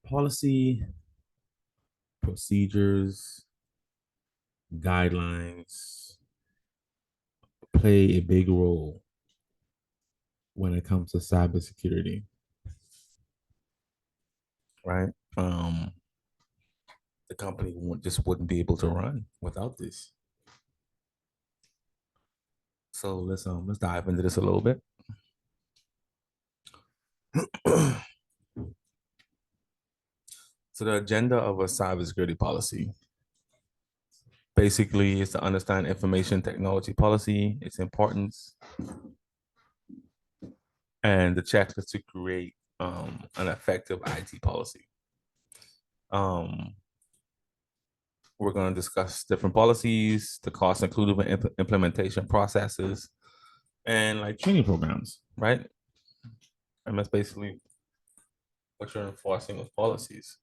Policy, procedures, guidelines play a big role when it comes to cybersecurity, right? The company just wouldn't be able to run without this. So let's dive into this a little bit. So the agenda of a cybersecurity policy basically is to understand information technology policy, its importance, and the checklist to create an effective IT policy. We're going to discuss different policies, the costs included in implementation processes, and like training programs, right? And that's basically what you're enforcing with policies.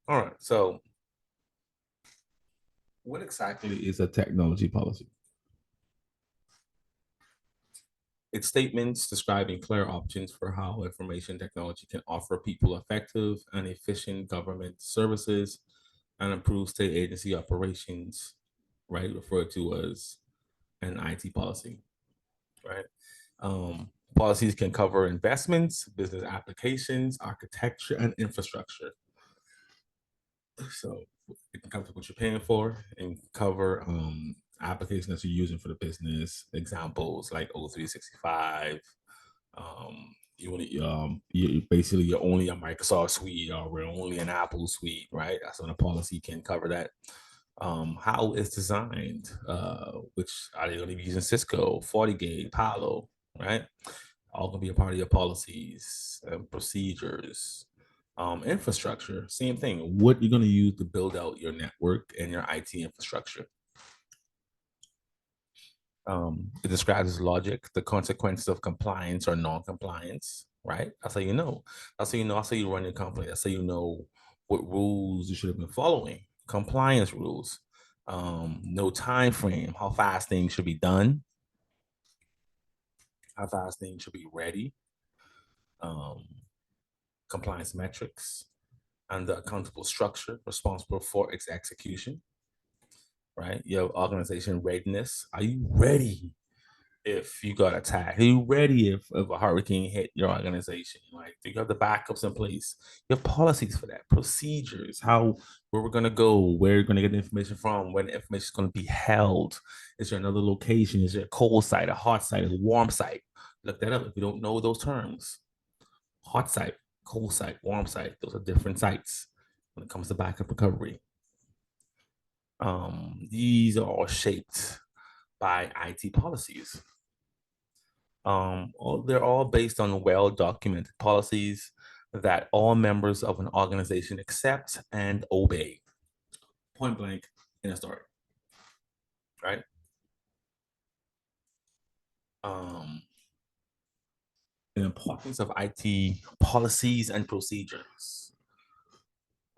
All right. So, what exactly is a technology policy? It's statements describing clear options for how information technology can offer people effective and efficient government services and improve state agency operations, right? Referred to as an IT policy, right? Policies can cover investments, business applications, architecture, and infrastructure. So it can cover what you're paying for and cover applications that you're using for the business. Examples like O365. You basically you're only a Microsoft suite or we're only an Apple suite, right? That's when a policy can cover that. How it's designed, which are they going to be using Cisco, FortiGate, Palo, right? All going to be a part of your policies and procedures. Infrastructure, same thing. What you're going to use to build out your network and your IT infrastructure. It describes logic, the consequences of compliance or non-compliance, right? That's how you know. That's how you know. That's how you run your company. That's how you know what rules you should have been following. Compliance rules, no time frame, how fast things should be done, how fast things should be ready, um, compliance metrics, and the accountable structure responsible for its execution, right? Your organization readiness. Are you ready if you got attacked? Are you ready if a hurricane hit your organization? Like, do you have the backups in place? You have policies for that, procedures, how where we're gonna go, where you're gonna get the information from, when the information is gonna be held. Is there another location? Is there a cold site, a hot site, a warm site? Look that up if you don't know those terms. Hot site, cold site, warm site, those are different sites when it comes to backup recovery. These are all shaped by IT policies. They're all based on well-documented policies that all members of an organization accept and obey. Point blank in a story, right? Um, the importance of IT policies and procedures.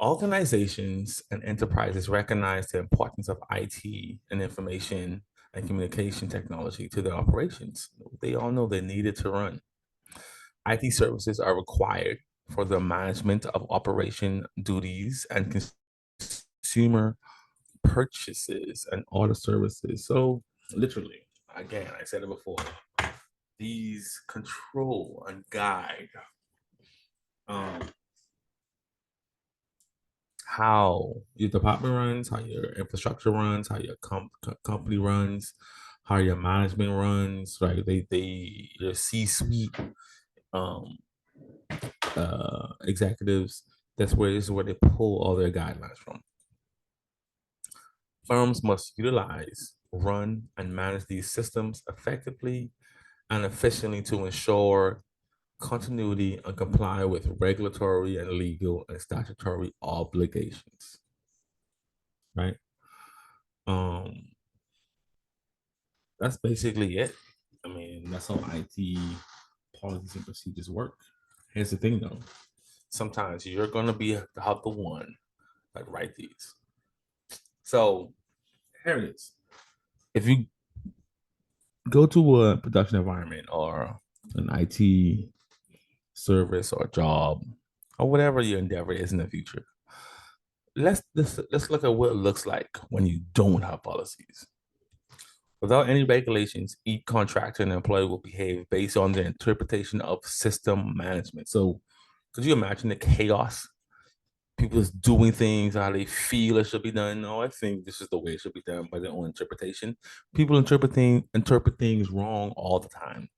Organizations and enterprises recognize the importance of IT and information and communication technology to their operations. They all know they need it to run. IT services are required for the management of operation duties and consumer purchases and other services. So, literally, again, I said it before, these control and guide um, how your department runs, how your infrastructure runs, how your company runs, how your management runs, right? Your C-suite um, executives. This is where they pull all their guidelines from. Firms must utilize, run, and manage these systems effectively and efficiently to ensure continuity and comply with regulatory and legal and statutory obligations. Right? Um, that's basically it. I mean, that's how IT policies and procedures work. Here's the thing though. Sometimes you're gonna be the one that write these. So here it is. if you go to a production environment or an IT service or job or whatever your endeavor is in the future, let's look at what it looks like when you don't have policies. Without any regulations, each contractor and employee will behave based on their interpretation of system management. So, could you imagine the chaos? People just doing things how they feel it should be done. No, I think this is the way it should be done by their own interpretation. People interpret things wrong all the time.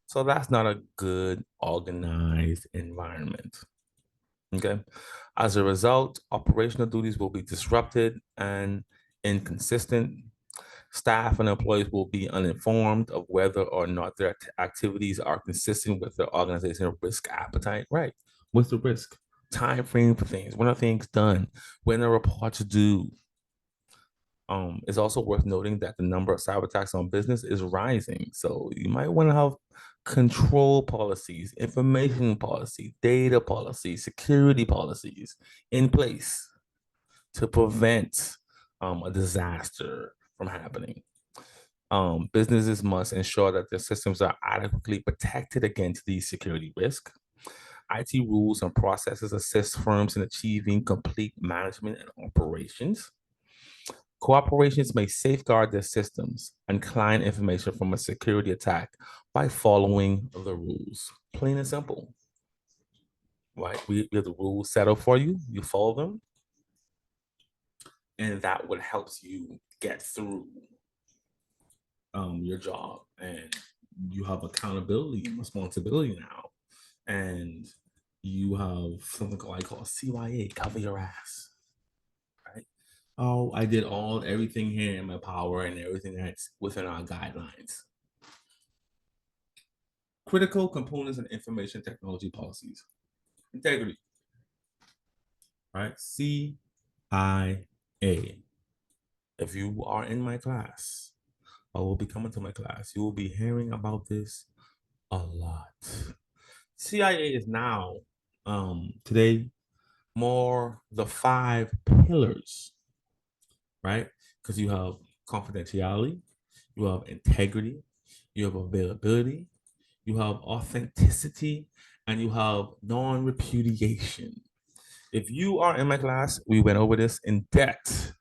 So that's not a good organized environment. Okay. As a result, operational duties will be disrupted and inconsistent. Staff and employees will be uninformed of whether or not their activities are consistent with their organizational risk appetite. Right. What's the risk? Time frame for things. When are things done? When are reports due? It's also worth noting that the number of cyber attacks on business is rising. So you might want to have control policies, information policy, data policies, security policies in place to prevent a disaster from happening. Businesses must ensure that their systems are adequately protected against these security risks. IT rules and processes assist firms in achieving complete management and operations. Corporations may safeguard their systems and client information from a security attack by following the rules. Plain and simple. Right? We have the rules settled for you, you follow them, and that would help you get through your job. And you have accountability and responsibility now. And you have something I call CYA, cover your ass. Right? Oh, I did everything here in my power and everything that's within our guidelines. Critical components and information technology policies. Integrity. Right? CIA. If you are in my class or will be coming to my class, you will be hearing about this a lot. CIA is now today more the 5 pillars, right? Because you have confidentiality, you have integrity, you have availability, you have authenticity, and you have non-repudiation. If you are in my class, we went over this in depth,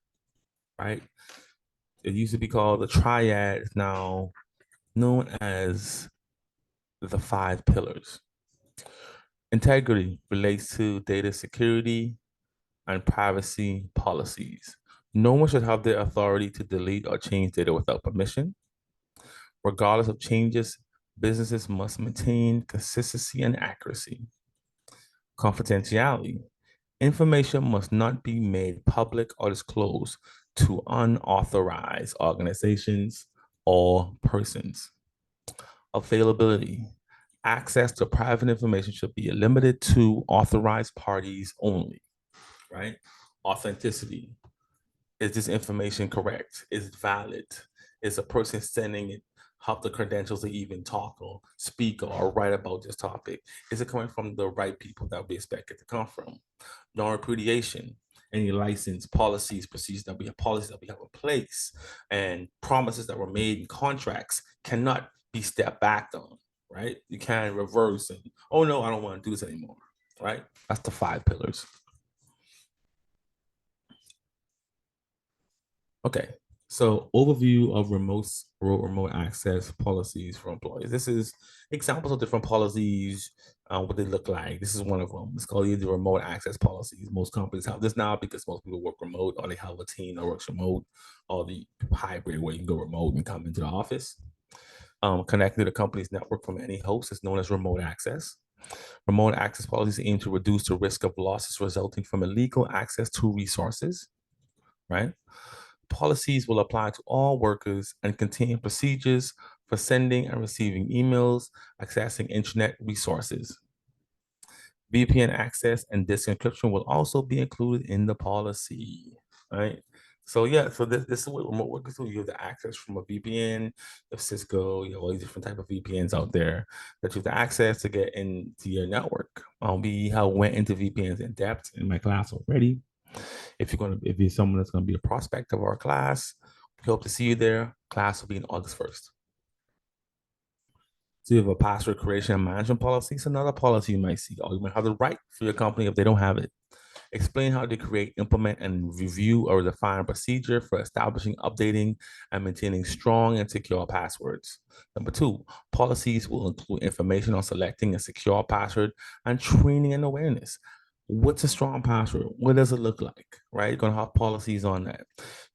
right? It used to be called the triad, it's now known as the 5 pillars. Integrity relates to data security and privacy policies. No one should have the authority to delete or change data without permission. Regardless of changes, businesses must maintain consistency and accuracy. Confidentiality. Information must not be made public or disclosed to unauthorized organizations or persons. Availability. Access to private information should be limited to authorized parties only, right? Authenticity. Is this information correct? Is it valid? Is a person sending it have the credentials to even talk or speak or write about this topic? Is it coming from the right people that we expect it to come from? Non-repudiation, any license, policies, procedures that we have, policies that we have in place, and promises that were made in contracts cannot be stepped back on, right? You can't reverse and, oh no, I don't want to do this anymore, right? That's the 5 pillars. Okay, so overview of remote access policies for employees. This is examples of different policies, what they look like. This is one of them. It's called the remote access policies. Most companies have this now because most people work remote, or they have a team that works remote, or the hybrid where you can go remote and come into the office. Connecting to the company's network from any host is known as remote access. Remote access policies aim to reduce the risk of losses resulting from illegal access to resources, right? Policies will apply to all workers and contain procedures for sending and receiving emails, accessing internet resources. VPN access and disk encryption will also be included in the policy, right? So yeah, so this is what remote workers do. You have the access from a VPN, you have Cisco, you have all these different type of VPNs out there that you have the access to get into your network. We have went into VPNs in depth in my class already. If you're someone that's gonna be a prospect of our class, Hope to see you there. Class will be on August 1st. So you have a password creation and management policy. It's another policy you might see. Or you might have the right for your company if they don't have it. Explain how to create, implement, and review or define a procedure for establishing, updating, and maintaining strong and secure passwords. Number two, policies will include information on selecting a secure password and training and awareness. What's a strong password? What does it look like? Right? You're going to have policies on that.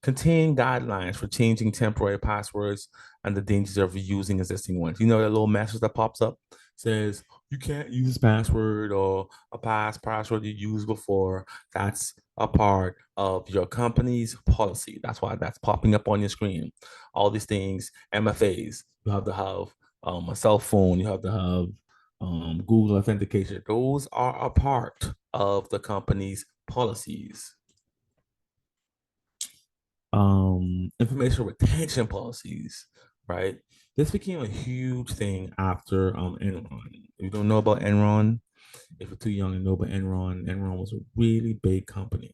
Contain guidelines for changing temporary passwords and the dangers of reusing existing ones. You know that little message that pops up says you can't use this password or a past password you used before. That's a part of your company's policy. That's why that's popping up on your screen. All these things, MFAs, you have to have a cell phone, you have to have Google authentication. Those are a part of the company's policies. Information retention policies, right? This became a huge thing after Enron. If you don't know about Enron, if you're too young to know about Enron, Enron was a really big company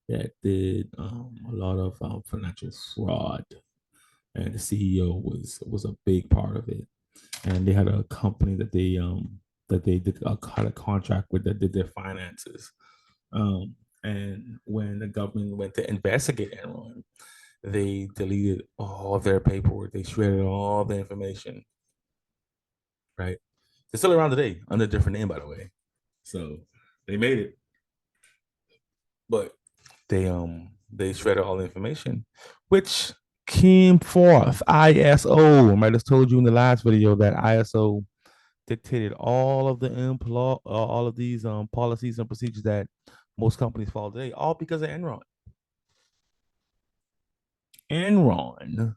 that did a lot of financial fraud, and the CEO was a big part of it. And they had a company that they did had a contract with that did their finances. And when the government went to investigate Enron, they deleted all of their paperwork. They shredded all the information. Right? They're still around today under a different name, by the way. So they made it, but they shredded all the information, which came forth ISO. I might have told you in the last video that ISO dictated all of the all of these policies and procedures that most companies follow today, all because of Enron. Enron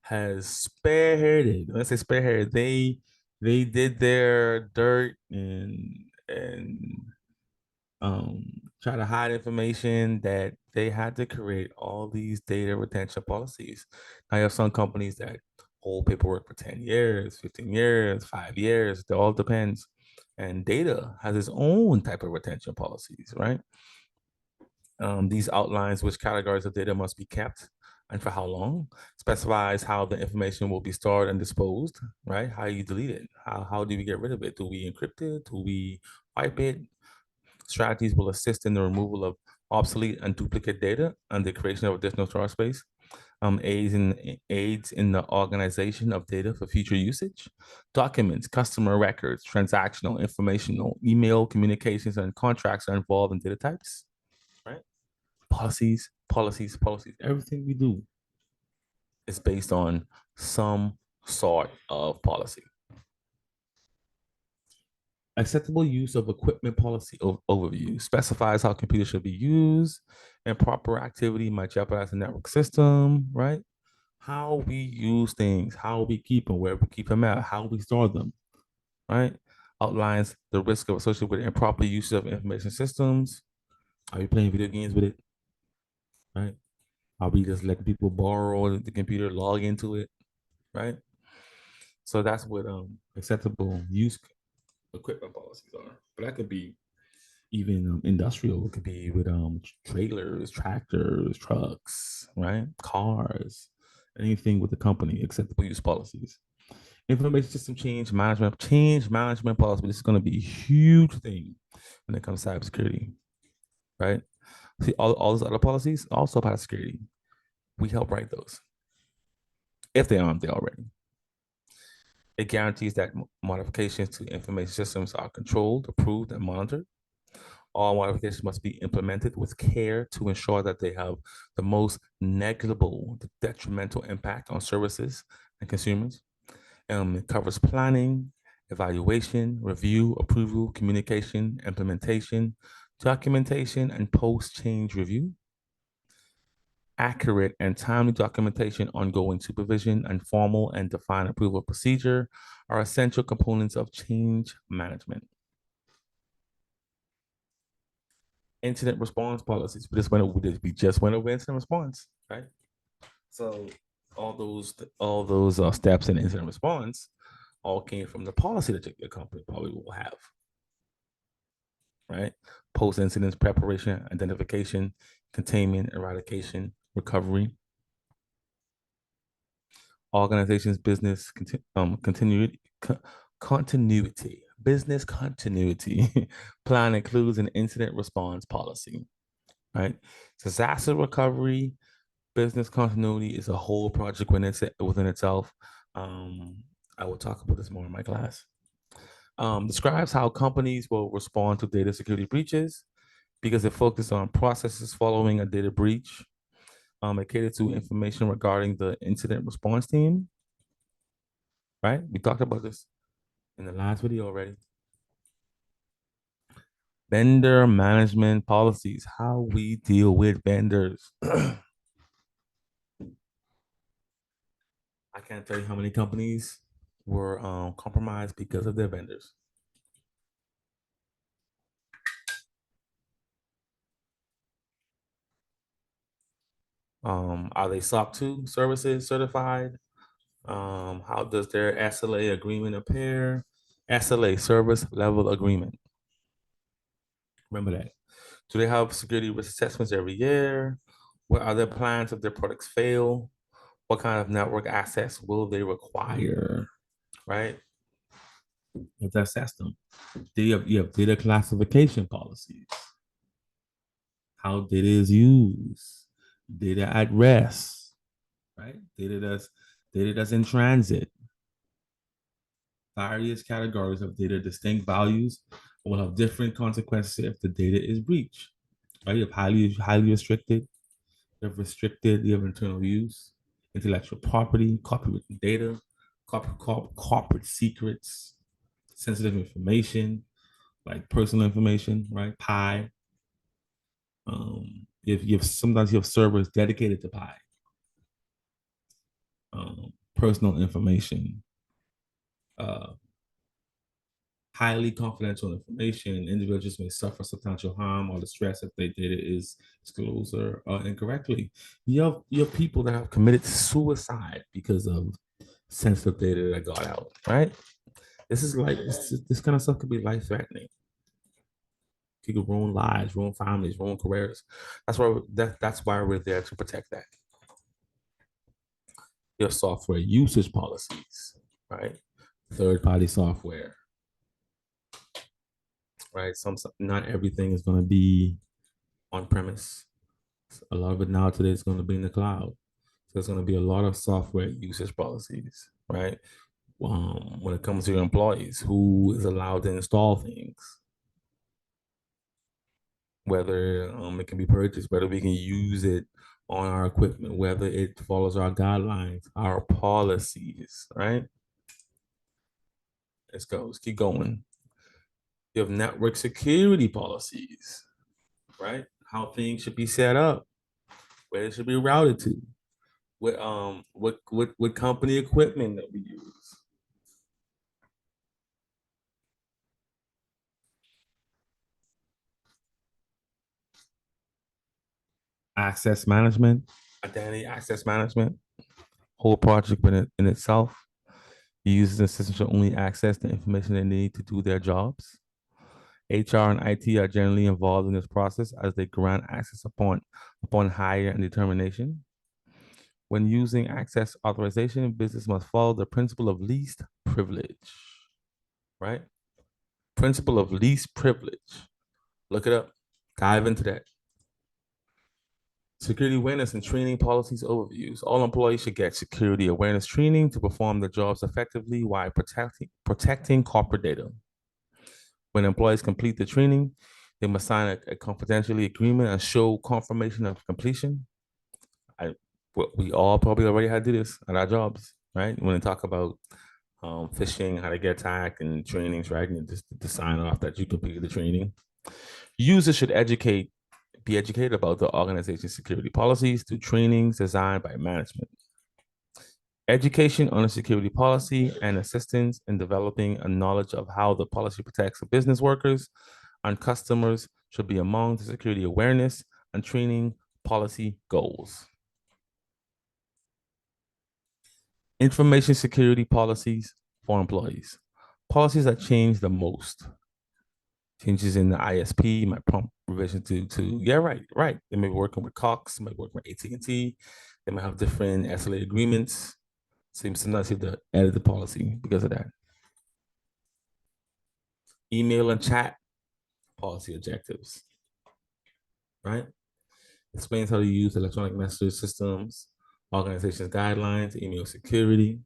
has spearheaded. Let's say spearheaded. They did their dirt and um try to hide information that they had to create all these data retention policies. Now you have some companies that hold paperwork for 10 years, 15 years, 5 years. It all depends. And data has its own type of retention policies, right? These outlines which categories of data must be kept and for how long, specifies how the information will be stored and disposed, right? How you delete it, how do we get rid of it? Do we encrypt it? Do we wipe it? Strategies will assist in the removal of obsolete and duplicate data and the creation of additional storage space. Aids in the organization of data for future usage. Documents, customer records, transactional, informational, email communications, and contracts are involved in data types. Right? Policies, policies, policies. Everything we do is based on some sort of policy. Acceptable use of equipment policy overview specifies how computers should be used, and proper activity might jeopardize the network system, right? How we use things, how we keep them, where we keep them at, how we store them, right? Outlines the risk of associated with improper use of information systems. Are you playing video games with it, right? Are we just letting people borrow the computer, log into it, right? So that's what acceptable use equipment policies are. But that could be even industrial. It could be with trailers, tractors, trucks, right? Cars, anything with the company, acceptable use policies. Information system change management policy. This is going to be a huge thing when it comes to cybersecurity, right? See, all those other policies also about security. We help write those if they aren't there already. It guarantees that modifications to information systems are controlled, approved, and monitored. All modifications must be implemented with care to ensure that they have the most negligible, detrimental impact on services and consumers. It covers planning, evaluation, review, approval, communication, implementation, documentation, and post-change review. Accurate and timely documentation, ongoing supervision, and formal and defined approval procedure are essential components of change management. Incident response policies. We just went over incident response, right? So all those steps in incident response all came from the policy that your company probably will have, right? Post incident preparation, identification, containment, eradication, recovery. organization's business continuity. Business continuity plan includes an incident response policy, right? Disaster recovery, business continuity is a whole project within itself. Um, I will talk about this more in my class. Describes how companies will respond to data security breaches because it focuses on processes following a data breach. It caters to information regarding the incident response team, right? We talked about this in the last video already. Vendor management policies, how we deal with vendors. I can't tell you how many companies were compromised because of their vendors. Are they SOC 2 services certified? How does their SLA agreement appear? SLA, service level agreement. Remember that. Do they have security risk assessments every year? What are their plans if their products fail? What kind of network access will they require? Right? You have to assess them. You have data classification policies. How data is used, data at rest, right? Data that's in transit. Various categories of data, distinct values, will have different consequences if the data is breached. Right? You have highly restricted, you have restricted, you have internal use, intellectual property, copywritten data, corporate secrets, sensitive information, like personal information, right? Pi. If you have sometimes you have servers dedicated to Pi. Personal information, uh, highly confidential information. Individuals may suffer substantial harm or distress if their data is disclosed or incorrectly. You have people that have committed suicide because of sensitive data that got out. Right? This kind of stuff could be life threatening. People ruin lives, ruin families, ruin careers. That's why we're there to protect that. Your software usage policies, right? Third-party software, right? Not everything is going to be on premise. A lot of it now today is going to be in the cloud. So there's going to be a lot of software usage policies, right? When it comes to your employees, who is allowed to install things, whether it can be purchased, whether we can use it on our equipment, whether it follows our guidelines, our policies, right? Let's keep going. You have network security policies, right? How things should be set up, where it should be routed to, what company equipment that we use. Access management, identity access management, whole project in itself. Users and systems should only access the information they need to do their jobs. HR and IT are generally involved in this process as they grant access upon hire and determination. When using access authorization, business must follow the principle of least privilege, right? Principle of least privilege. Look it up. Dive into that. Security awareness and training policies overviews. All employees should get security awareness training to perform their jobs effectively while protecting corporate data. When employees complete the training, they must sign a confidentiality agreement and show confirmation of completion. We all probably already had to do this at our jobs, right? When they talk about phishing, how to get attacked, and trainings, right? And just to sign off that you completed the training. Users should be educated about the organization's security policies through trainings designed by management. Education on a security policy and assistance in developing a knowledge of how the policy protects the business workers and customers should be among the security awareness and training policy goals. Information security policies for employees. Policies that change the most. Changes in the ISP might prompt revision to yeah, right. They may be working with Cox, they might be working with AT&T, they might have different SLA agreements, Seems to not see the edit the policy because of that. Email and chat policy objectives, right? Explains how to use electronic message systems, organizations guidelines, email security.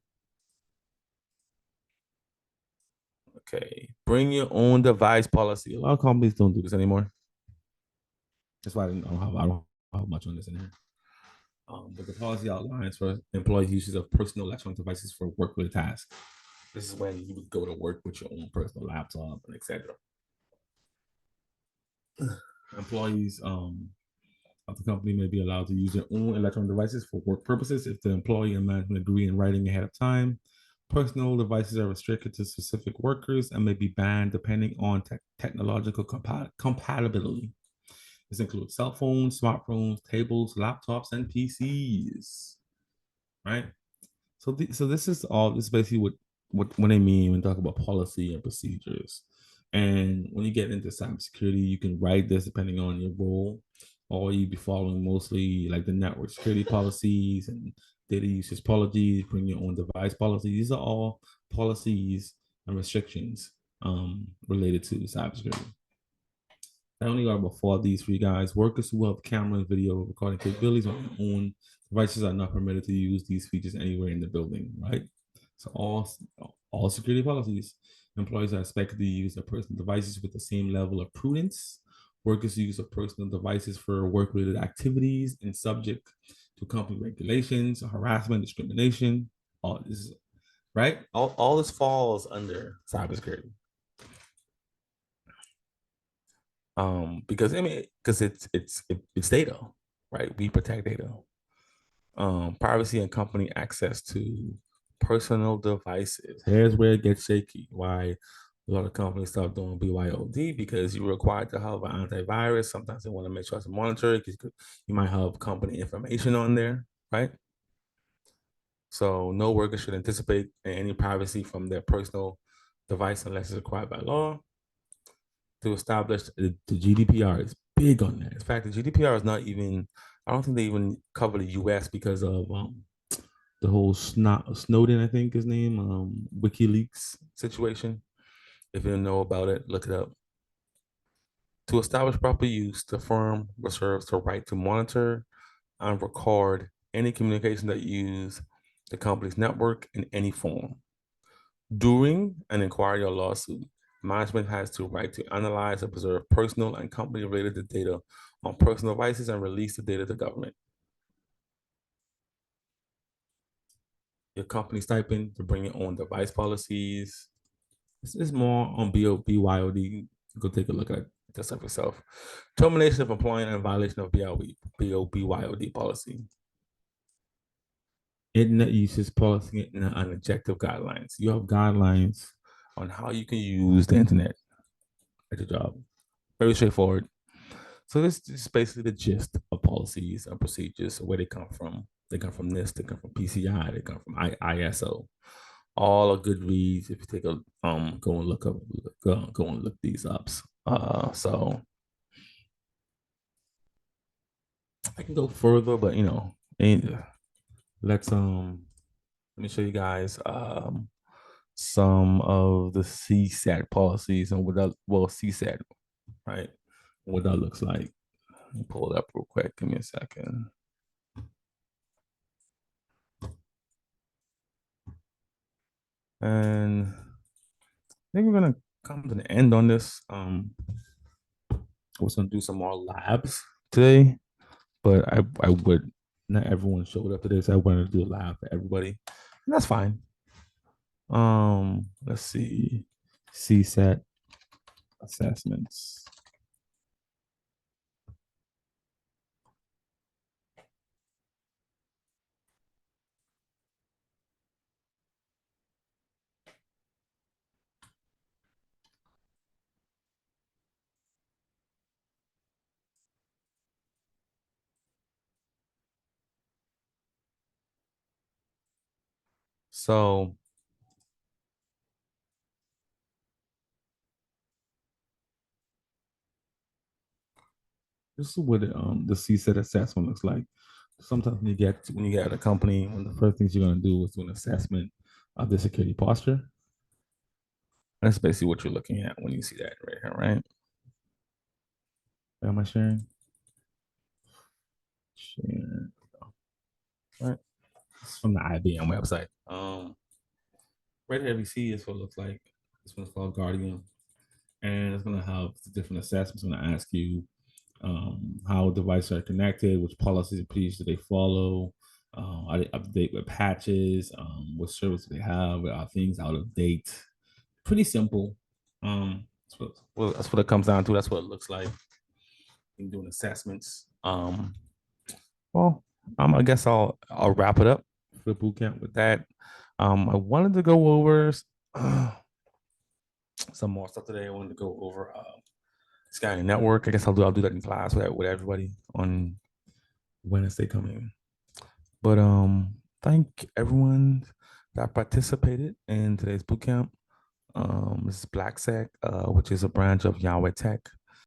Okay, bring your own device policy. A lot of companies don't do this anymore. That's why I don't have much on this in here. But the policy outlines for employees' uses of personal electronic devices for work-related tasks. This is when you would go to work with your own personal laptop and etc. Employees of the company may be allowed to use their own electronic devices for work purposes if the employee and management agree in writing ahead of time. Personal devices are restricted to specific workers and may be banned depending on technological compatibility. This includes cell phones, smartphones, tablets, laptops, and PCs. Right. So this is all. This is basically what they mean when they talk about policy and procedures. And when you get into cybersecurity, you can write this depending on your role, or you be following mostly like the network security policies and data usage policies, bring your own device policies. These are all policies and restrictions related to cybersecurity. Not only are about four of these three guys, workers who have camera and video recording capabilities on their own devices are not permitted to use these features anywhere in the building, right? So all security policies, employees are expected to use their personal devices with the same level of prudence. Workers use of personal devices for work-related activities and subject to company regulations, harassment, discrimination. All this, right? All this falls under cybersecurity. Because I mean, because it's data, right? We protect data. Privacy and company access to personal devices. Here's where it gets shaky. Why a lot of companies start doing BYOD because you're required to have an antivirus. Sometimes they want to make sure to monitor it because you might have company information on there, right? So no worker should anticipate any privacy from their personal device unless it's required by law. To establish the GDPR is big on that. In fact, the GDPR is not even, I don't think they even cover the US because of the whole Snowden, I think his name, WikiLeaks situation. If you don't know about it, look it up. To establish proper use, the firm reserves the right to monitor and record any communication that use the company's network in any form. During an inquiry or lawsuit, management has the right to analyze and preserve personal and company-related data on personal devices and release the data to government. Your company stipend to bring your own device policies. This is more on BYOD. Go take a look at that stuff yourself. Termination of employment and violation of BYOD policy. Internet usage policy and objective guidelines. You have guidelines on how you can use the internet at your job. Very straightforward. So this is basically the gist of policies and procedures, where they come from. They come from NIST, they come from PCI, they come from ISO. All are good reads. If you take a go and look up, go and look these up. So I can go further, but you know, let's let me show you guys some of the CSAT policies and what that CSAT, right? What that looks like. Let me pull it up real quick. Give me a second. And I think we're gonna come to the end on this. We're gonna do some more labs today, but I would not everyone showed up today, so I wanted to do a lab for everybody, and that's fine. Let's see, CSAT assessments. So this is what the CSAT assessment looks like. sometimes when you get at a company, one of the first things you're gonna do is do an assessment of the security posture. That's basically what you're looking at when you see that right here, right? Am I sharing? Share. Right. It's from the IBM website. Right here, we see is what it looks like. This one's called Guardian, and it's gonna have the different assessments. It's gonna ask you how devices are connected, which policies and procedures do they follow, are they up to date with patches, what service do they have, are things out of date. Pretty simple. That's what it comes down to. That's what it looks like in doing assessments. Well, I guess I'll wrap it up for the boot camp with that. I wanted to go over some more stuff today. I wanted to go over Sky Network. I guess I'll do that in class with everybody on Wednesday coming. But thank everyone that participated in today's boot camp. This is BlackSec, which is a branch of Yahweh Tech.